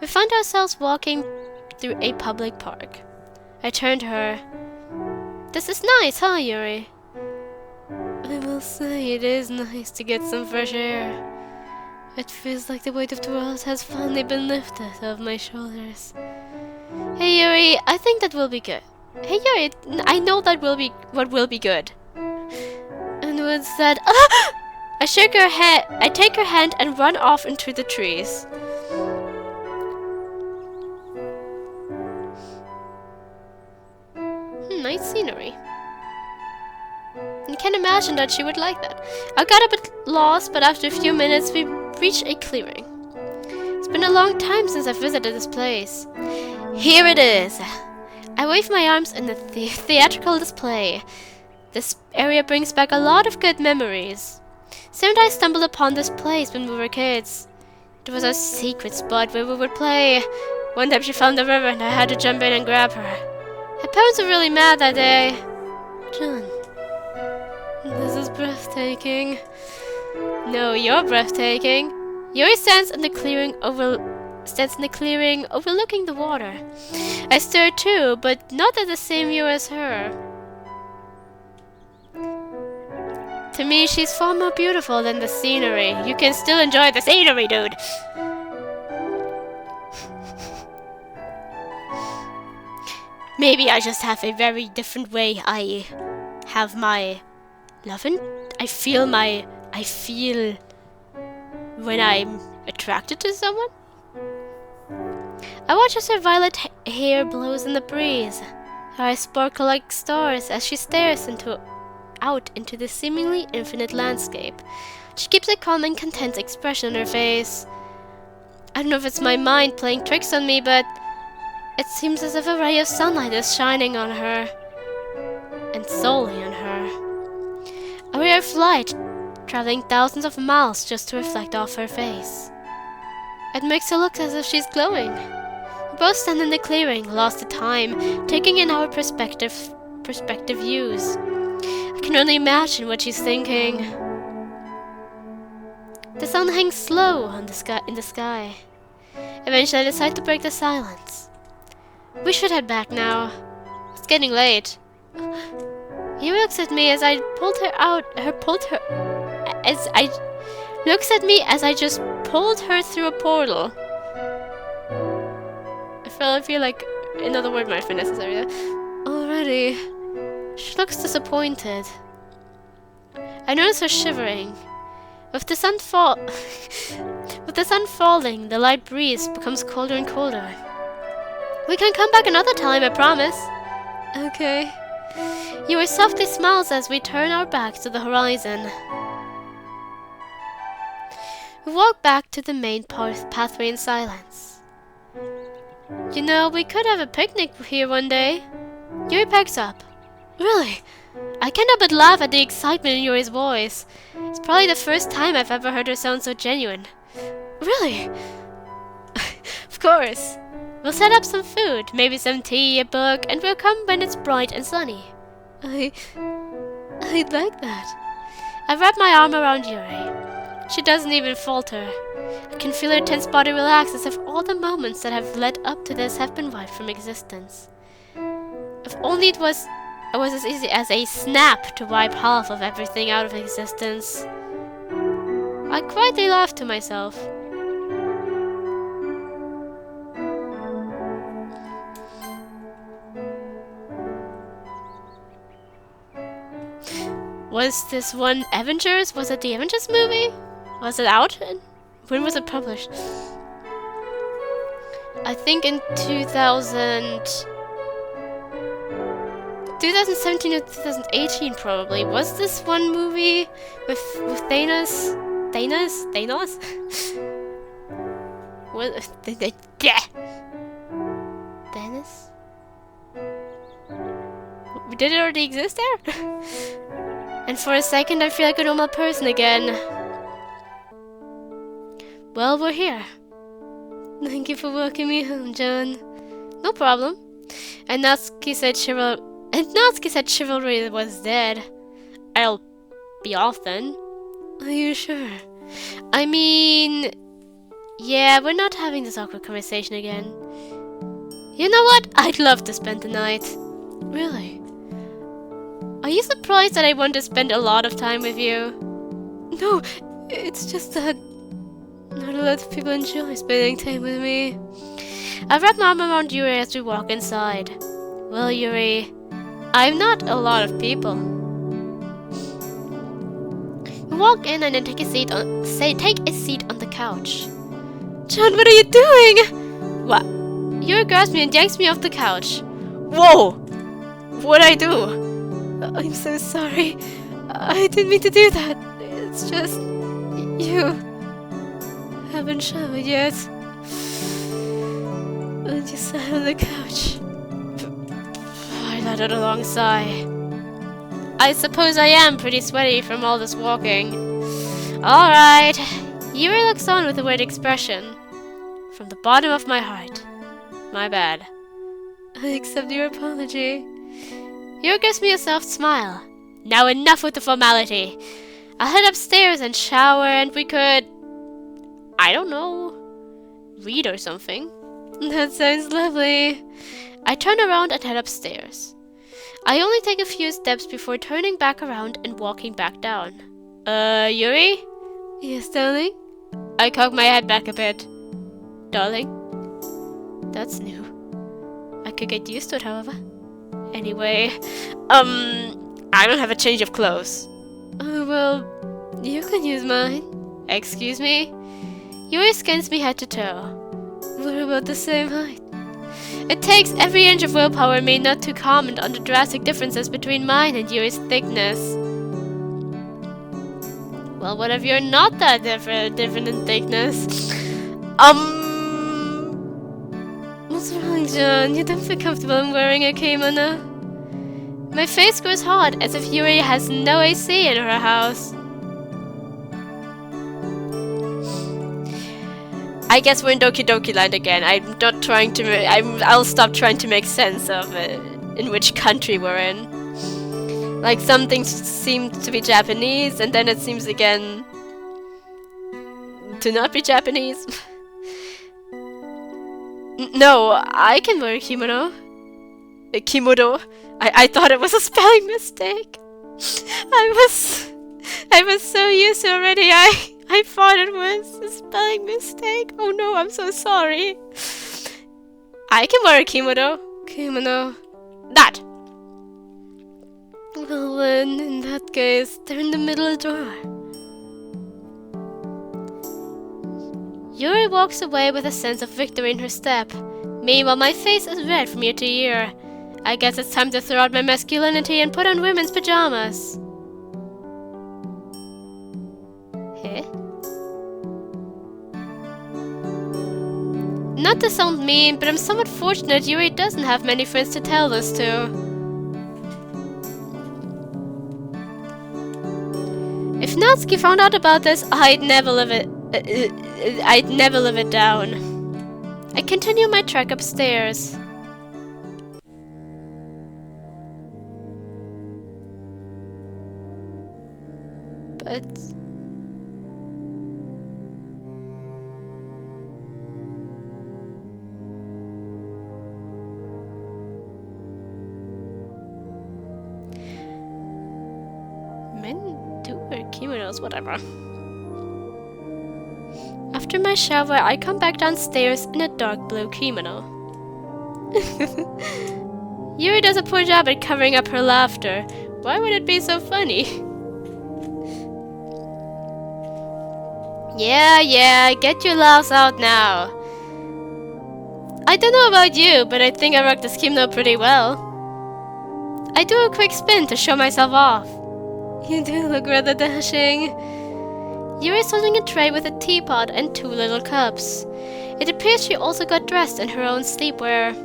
We found ourselves walking through a public park. I turned to her. This is nice, huh, Yuri? I will say it is nice to get some fresh air. It feels like the weight of the world has finally been lifted off my shoulders. Hey Yuri, I think that will be good. Hey Yuri, I know that will be what will be good. And Wood said, ah! I shake her head. I take her hand and run off into the trees. Nice scenery. I can imagine that she would like that. I got a bit lost, but after a few minutes we reached a clearing. It's been a long time since I visited this place. Here it is! I wave my arms in the theatrical display. This area brings back a lot of good memories. Sam and I stumbled upon this place when we were kids. It was a secret spot where we would play. One time she found the river and I had to jump in and grab her. Her parents were really mad that day. John, this is breathtaking. No, you're breathtaking. Yuri stands in the clearing overlooking the water. I stare too, but not at the same view as her. To me, she's far more beautiful than the scenery. You can still enjoy the scenery, dude. Maybe I just have a very different way I have my loving. I feel when I'm attracted to someone. I watch as her violet hair blows in the breeze. Her eyes sparkle like stars as she stares out into the seemingly infinite landscape. She keeps a calm and content expression on her face. I don't know if it's my mind playing tricks on me, but it seems as if a ray of sunlight is shining on her. And solely on her. A ray of light traveling thousands of miles just to reflect off her face. It makes her look as if she's glowing. We both stand in the clearing, lost to time, taking in our perspective views. I can only imagine what she's thinking. The sun hangs slow in the sky. Eventually I decide to break the silence. We should head back now. It's getting late. He looks at me as I just pulled her through a portal. I feel like another word might be necessary. Already. She looks disappointed. I notice her shivering. With the sun falling, the light breeze becomes colder and colder. We can come back another time, I promise. Okay. Yuri softly smiles as we turn our backs to the horizon. We walk back to the main pathway in silence. You know, we could have a picnic here one day. Yuri packs up. Really? I cannot but laugh at the excitement in Yuri's voice. It's probably the first time I've ever heard her sound so genuine. Really? Of course. We'll set up some food, maybe some tea, a book, and we'll come when it's bright and sunny. I'd like that. I wrap my arm around Yuri. She doesn't even falter. I can feel her tense body relax as if all the moments that have led up to this have been wiped from existence. If only it was as easy as a snap to wipe half of everything out of existence. I quietly laughed to myself. Was this one Avengers? Was it the Avengers movie? Was it out? When was it published? I think in 2017 or 2018 probably. Was this one movie with Thanos? Thanos? What? Thanos? Did it already exist there? And for a second I feel like a normal person again. Well, we're here. Thank you for welcoming me home, John. No problem. And Natsuki said chivalry was dead. I'll be off then. Are you sure? I mean, Yeah, we're not having this awkward conversation again. You know what? I'd love to spend the night. Really? Are you surprised that I want to spend a lot of time with you? No, it's just that not a lot of people enjoy spending time with me. I wrap my arm around Yuri as we walk inside. Well, Yuri, I'm not a lot of people. We walk in and then take a seat on the couch. John, what are you doing? What? Yuri grabs me and yanks me off the couch. Whoa! What'd I do? I'm so sorry. I didn't mean to do that. It's just... you haven't showered yet. And you sat on the couch. I let out a long sigh. I suppose I am pretty sweaty from all this walking. Alright. Yuri looks on with a weird expression. From the bottom of my heart. My bad. I accept your apology. Yuri gives me a soft smile. Now enough with the formality. I'll head upstairs and shower and we could... I don't know... read or something. That sounds lovely. I turn around and head upstairs. I only take a few steps before turning back around and walking back down. Yuri? Yes, darling? I cock my head back a bit. Darling? That's new. I could get used to it, however. Anyway, I don't have a change of clothes. Oh, well, you can use mine. Excuse me? Yuri scans me head to toe. We're about the same height. It takes every inch of willpower in me not to comment on the drastic differences between mine and Yuri's thickness. Well, what if you're not that different in thickness? What's wrong, John? You don't feel comfortable in wearing a kimono? My face grows hot, as if Yuri has no AC in her house. I guess we're in Doki Doki land again. I'm not trying to... I'll stop trying to make sense of in which country we're in. Like, some things seem to be Japanese, and then it seems again... to not be Japanese. No, I can wear a kimono. A kimono. I thought it was a spelling mistake. I was so used to already. I thought it was a spelling mistake. Oh no, I'm so sorry. I can wear a kimono. Kimono. That. Well then, in that case, they're in the middle drawer. Yuri walks away with a sense of victory in her step. Meanwhile, my face is red from ear to ear. I guess it's time to throw out my masculinity and put on women's pajamas. Huh? Not to sound mean, but I'm somewhat fortunate Yuri doesn't have many friends to tell this to. If Natsuki found out about this, I'd never live it down. I continue my trek upstairs. But... men do wear kimonos, whatever. After my shower, I come back downstairs in a dark blue kimono. Yuri does a poor job at covering up her laughter. Why would it be so funny? Yeah, get your laughs out now. I don't know about you, but I think I rock this kimono pretty well. I do a quick spin to show myself off. You do look rather dashing. Yuri is holding a tray with a teapot and 2 little cups. It appears she also got dressed in her own sleepwear.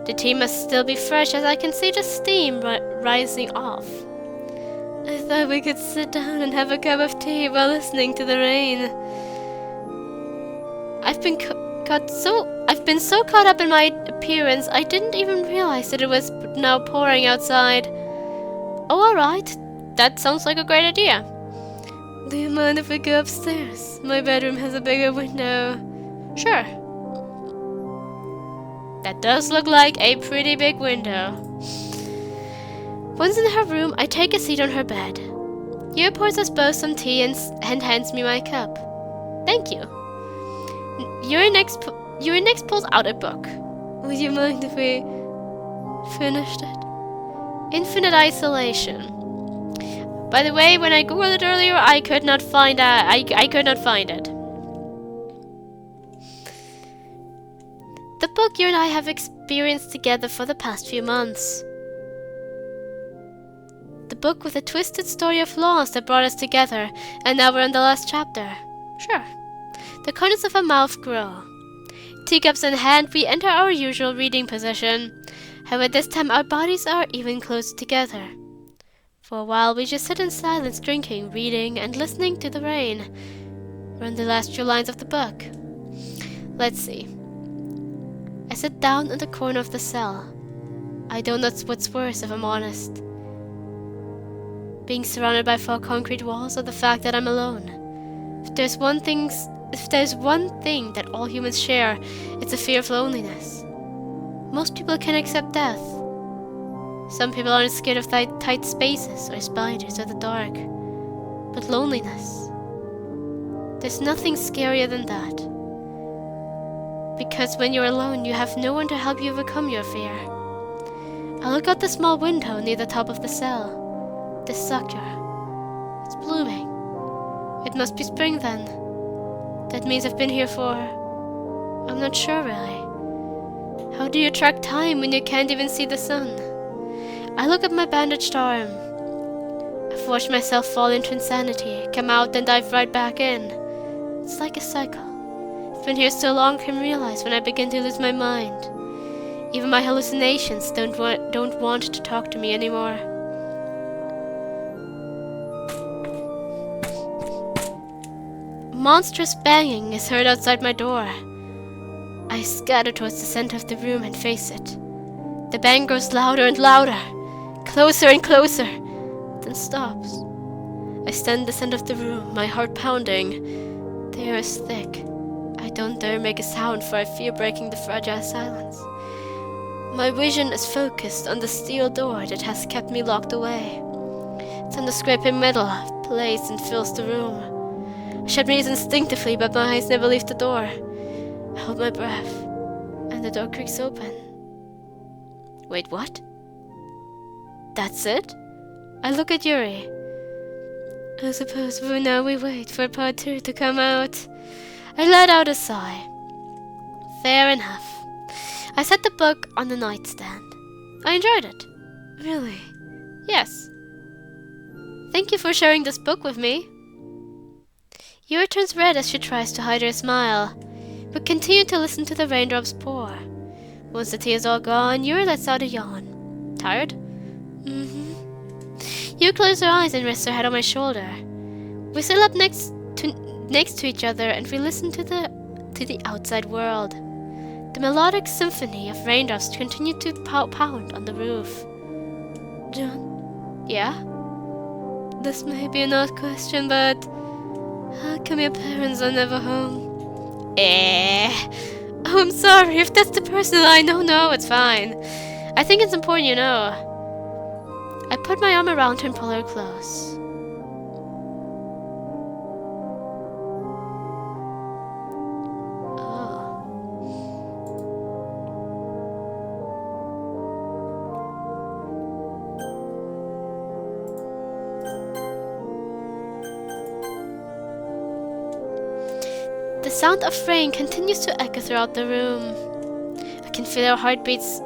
The tea must still be fresh as I can see the steam rising off. I thought we could sit down and have a cup of tea while listening to the rain. I've been so caught up in my appearance I didn't even realize that it was now pouring outside. Oh, alright. That sounds like a great idea. Do you mind if we go upstairs? My bedroom has a bigger window. Sure. That does look like a pretty big window. Once in her room, I take a seat on her bed. Yuri pours us both some tea and hands me my cup. Thank you. Yuri next pulls out a book. Would you mind if we finished it? Infinite Isolation. By the way, when I googled it earlier, I could not find I could not find it. The book you and I have experienced together for the past few months. The book with a twisted story of loss that brought us together, and now we're in the last chapter. Sure. The corners of our mouth grow. Teacups in hand, we enter our usual reading position. However, this time our bodies are even closer together. For a while, we just sit in silence, drinking, reading, and listening to the rain. We're in the last few lines of the book. Let's see. I sit down in the corner of the cell. I don't know what's worse, if I'm honest. Being surrounded by 4 concrete walls, or the fact that I'm alone. If there's one thing that all humans share, it's a fear of loneliness. Most people can accept death. Some people aren't scared of tight spaces, or spiders, or the dark. But loneliness. There's nothing scarier than that. Because when you're alone, you have no one to help you overcome your fear. I look out the small window near the top of the cell. The sucker. It's blooming. It must be spring then. That means I've been here for... I'm not sure really. How do you track time when you can't even see the sun? I look at my bandaged arm. I've watched myself fall into insanity, come out and dive right back in. It's like a cycle. I've been here so long I can realize when I begin to lose my mind. Even my hallucinations don't want to talk to me anymore. Monstrous banging is heard outside my door. I scatter towards the center of the room and face it. The bang grows louder and louder, closer and closer, then stops. I stand in the center of the room, my heart pounding. The air is thick. I don't dare make a sound for I fear breaking the fragile silence. My vision is focused on the steel door that has kept me locked away. It's on the scraping metal, placed and fills the room. I shut my eyes instinctively, but my eyes never leave the door. I hold my breath, and the door creaks open. Wait, what? That's it? I look at Yuri. I suppose for now we wait for part 2 to come out. I let out a sigh. Fair enough. I set the book on the nightstand. I enjoyed it. Really? Yes. Thank you for sharing this book with me. Yuri turns red as she tries to hide her smile, but continue to listen to the raindrops pour. Once the tea is all gone, Yuri lets out a yawn. Tired? Yuri closes her eyes and rests her head on my shoulder. We settle up next to each other and we listen to the outside world. The melodic symphony of raindrops continue to pound on the roof. John? Yeah? This may be an odd question, but how come your parents are never home? Oh, I'm sorry if that's the person I know. No, it's fine. I think it's important you know. I put my arm around her and pull her close. The sound of rain continues to echo throughout the room. I can feel our heartbeats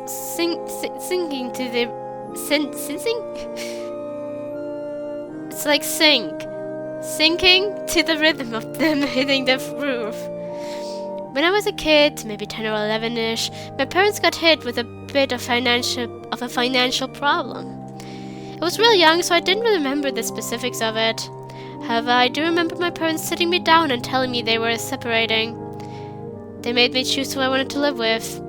sinking to the... It's like sinking to the rhythm of them hitting the roof. When I was a kid, maybe 10 or 11-ish, my parents got hit with a bit of a financial problem. I was real young, so I didn't really remember the specifics of it. However, I do remember my parents sitting me down and telling me they were separating. They made me choose who I wanted to live with.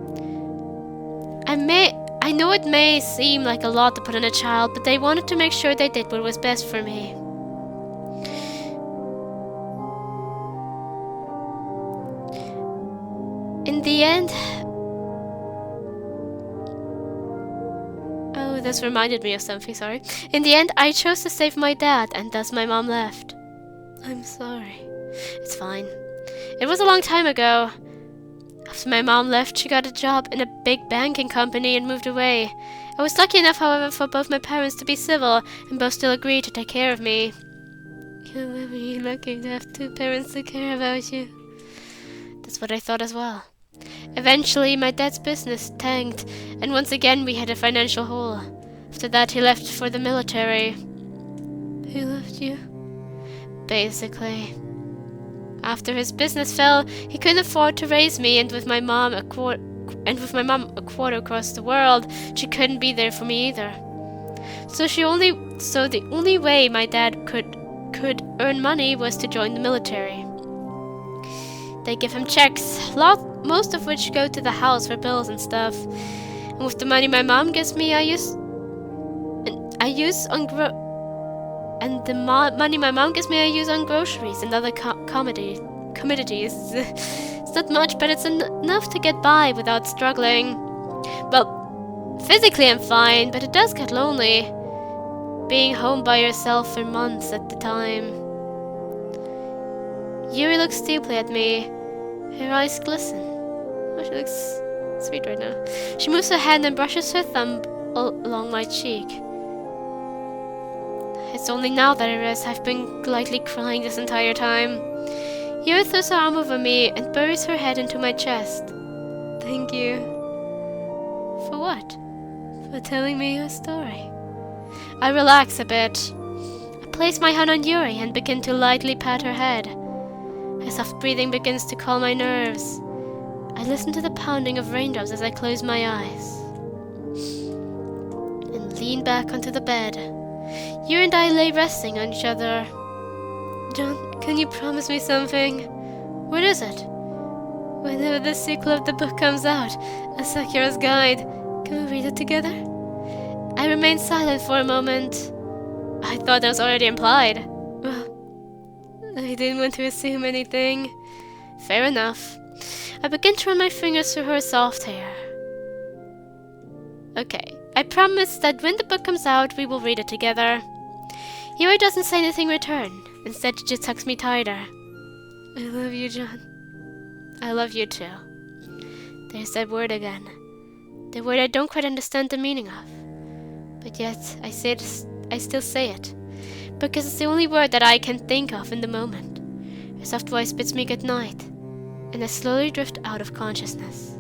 I know it may seem like a lot to put on a child, but they wanted to make sure they did what was best for me. In the end... Oh, this reminded me of something, sorry. In the end, I chose to save my dad, and thus my mom left. I'm sorry. It's fine. It was a long time ago. After my mom left, she got a job in a big banking company and moved away. I was lucky enough, however, for both my parents to be civil, and both still agreed to take care of me. You're very lucky to have two parents to care about you. That's what I thought as well. Eventually, my dad's business tanked, and once again we had a financial hole. After that, he left for the military. He left you? Basically. After his business fell, he couldn't afford to raise me, and with my mom a quarter across the world, she couldn't be there for me either. So the only way my dad could earn money was to join the military. They give him checks, most of which go to the house for bills and stuff. And with the money my mom gives me, money my mom gives me, I use on groceries and other commodities. It's not much, but it's enough to get by without struggling. Well, physically I'm fine, but it does get lonely. Being home by yourself for months at the time. Yuri looks deeply at me. Her eyes glisten. Oh, she looks sweet right now. She moves her hand and brushes her thumb along my cheek. It's only now that I realize I've been lightly crying this entire time. Yuri throws her arm over me and buries her head into my chest. Thank you. For what? For telling me your story. I relax a bit. I place my hand on Yuri and begin to lightly pat her head. Her soft breathing begins to calm my nerves. I listen to the pounding of raindrops as I close my eyes. And lean back onto the bed. Yuri and I lay resting on each other. John, can you promise me something? What is it? Whenever the sequel of the book comes out, A Sakura's Guide, can we read it together? I remained silent for a moment. I thought that was already implied. Well, I didn't want to assume anything. Fair enough. I begin to run my fingers through her soft hair. Okay, I promise that when the book comes out, we will read it together. Yuri doesn't say anything in return. Instead, she just hugs me tighter. I love you, John. I love you too. There's that word again. The word I don't quite understand the meaning of. But yet, I still say it. Because it's the only word that I can think of in the moment. Her soft voice bids me good night. And I slowly drift out of consciousness.